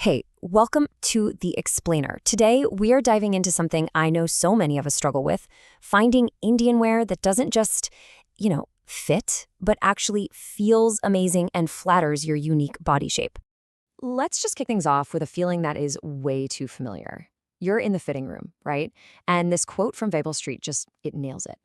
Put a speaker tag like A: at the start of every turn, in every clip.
A: Hey, welcome to The Explainer. Today, we are diving into something I know so many of us struggle with, finding Indian wear that doesn't just, fit, but actually feels amazing and flatters your unique body shape. Let's just kick things off with a feeling that is way too familiar. You're in the fitting room, right? And this quote from Vabel Street it nails it.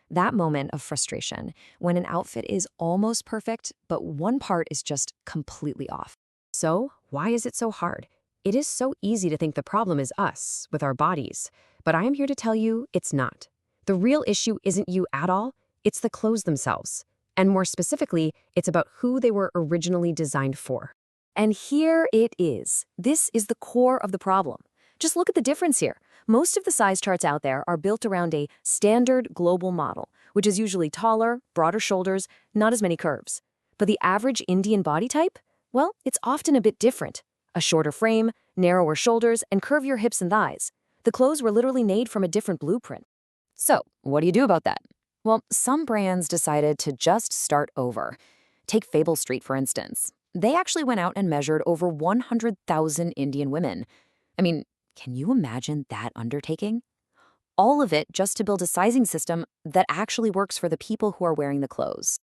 A: That moment of frustration when an outfit is almost perfect, but one part is just completely off. So, why is it so hard? It is so easy to think the problem is us, with our bodies. But I am here to tell you it's not. The real issue isn't you at all, it's the clothes themselves. And more specifically, it's about who they were originally designed for. And here it is. This is the core of the problem. Just look at the difference here. Most of the size charts out there are built around a standard global model, which is usually taller, broader shoulders, not as many curves. But the average Indian body type? Well, it's often a bit different. A shorter frame, narrower shoulders, and curvier hips and thighs. The clothes were literally made from a different blueprint. So, what do you do about that? Well, some brands decided to just start over. Take Fable Street, for instance. They actually went out and measured over 100,000 Indian women. I mean, can you imagine that undertaking? All of it just to build a sizing system that actually works for the people who are wearing the clothes.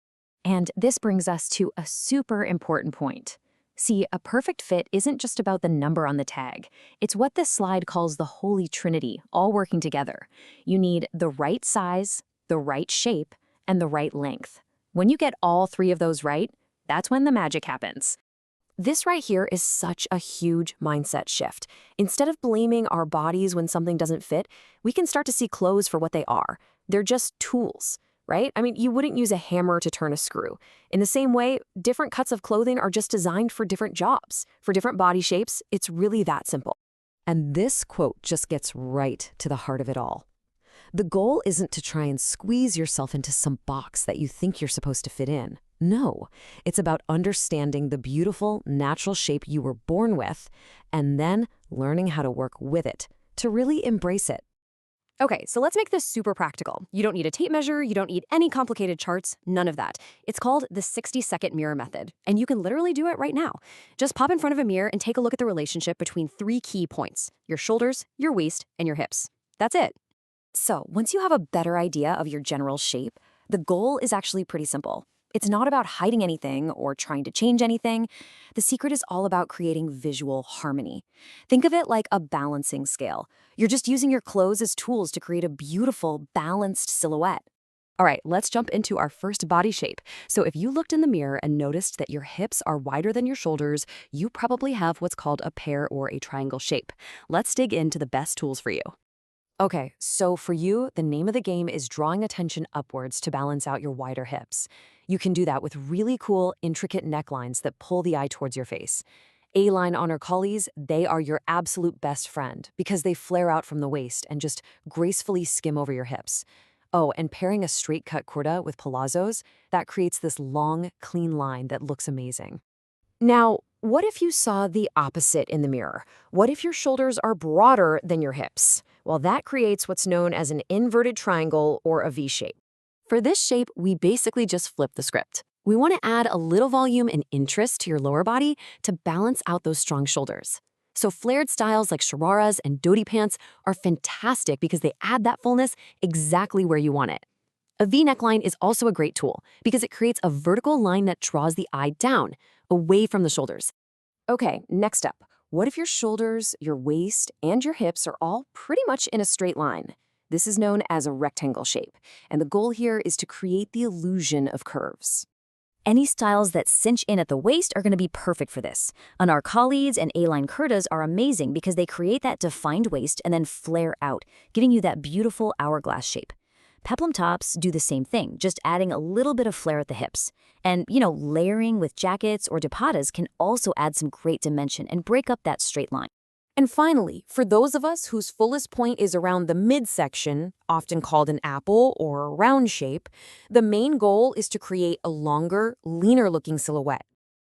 A: And this brings us to a super important point. See, a perfect fit isn't just about the number on the tag. It's what this slide calls the Holy Trinity, all working together. You need the right size, the right shape, and the right length. When you get all three of those right, that's when the magic happens. This right here is such a huge mindset shift. Instead of blaming our bodies when something doesn't fit, we can start to see clothes for what they are. They're just tools. Right? I mean, you wouldn't use a hammer to turn a screw. In the same way, different cuts of clothing are just designed for different jobs, for different body shapes. It's really that simple. And this quote just gets right to the heart of it all. The goal isn't to try and squeeze yourself into some box that you think you're supposed to fit in. No, it's about understanding the beautiful, natural shape you were born with, and then learning how to work with it, to really embrace it. Okay, so let's make this super practical. You don't need a tape measure, you don't need any complicated charts, none of that. It's called the 60-second mirror method, and you can literally do it right now. Just pop in front of a mirror and take a look at the relationship between three key points: your shoulders, your waist, and your hips. That's it. So, once you have a better idea of your general shape, the goal is actually pretty simple. It's not about hiding anything or trying to change anything. The secret is all about creating visual harmony. Think of it like a balancing scale. You're just using your clothes as tools to create a beautiful, balanced silhouette. All right, let's jump into our first body shape. So if you looked in the mirror and noticed that your hips are wider than your shoulders, you probably have what's called a pear or a triangle shape. Let's dig into the best tools for you. Okay, so for you, the name of the game is drawing attention upwards to balance out your wider hips. You can do that with really cool, intricate necklines that pull the eye towards your face. A-line honor collies, they are your absolute best friend because they flare out from the waist and just gracefully skim over your hips. Oh, and pairing a straight-cut kurta with palazzos, that creates this long, clean line that looks amazing. Now, what if you saw the opposite in the mirror? What if your shoulders are broader than your hips? Well, that creates what's known as an inverted triangle or a V shape. For this shape, we basically just flip the script. We want to add a little volume and interest to your lower body to balance out those strong shoulders. So flared styles like shararas and dhoti pants are fantastic because they add that fullness exactly where you want it. A V neckline is also a great tool because it creates a vertical line that draws the eye down, away from the shoulders. Okay, next up, what if your shoulders, your waist, and your hips are all pretty much in a straight line? This is known as a rectangle shape, and the goal here is to create the illusion of curves. Any styles that cinch in at the waist are going to be perfect for this. Anarkalis and A-line kurtas are amazing because they create that defined waist and then flare out, giving you that beautiful hourglass shape. Peplum tops do the same thing, just adding a little bit of flare at the hips. And, layering with jackets or dupattas can also add some great dimension and break up that straight line. And finally, for those of us whose fullest point is around the midsection, often called an apple or a round shape, the main goal is to create a longer, leaner-looking silhouette.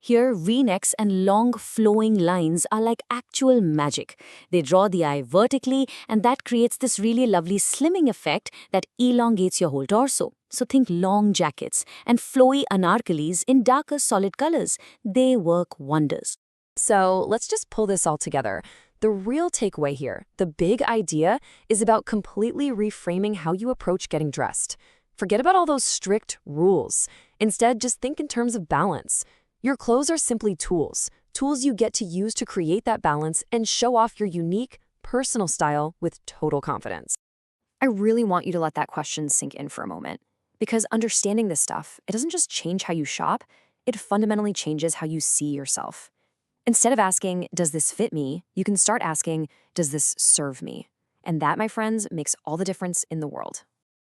A: Here, V-necks and long flowing lines are like actual magic. They draw the eye vertically, and that creates this really lovely slimming effect that elongates your whole torso. So think long jackets and flowy anarkalis in darker solid colors. They work wonders. So let's just pull this all together. The real takeaway here, the big idea, is about completely reframing how you approach getting dressed. Forget about all those strict rules. Instead, just think in terms of balance. Your clothes are simply tools, tools you get to use to create that balance and show off your unique, personal style with total confidence. I really want you to let that question sink in for a moment. Because understanding this stuff, it doesn't just change how you shop, it fundamentally changes how you see yourself. Instead of asking, does this fit me, you can start asking, does this serve me? And that, my friends, makes all the difference in the world.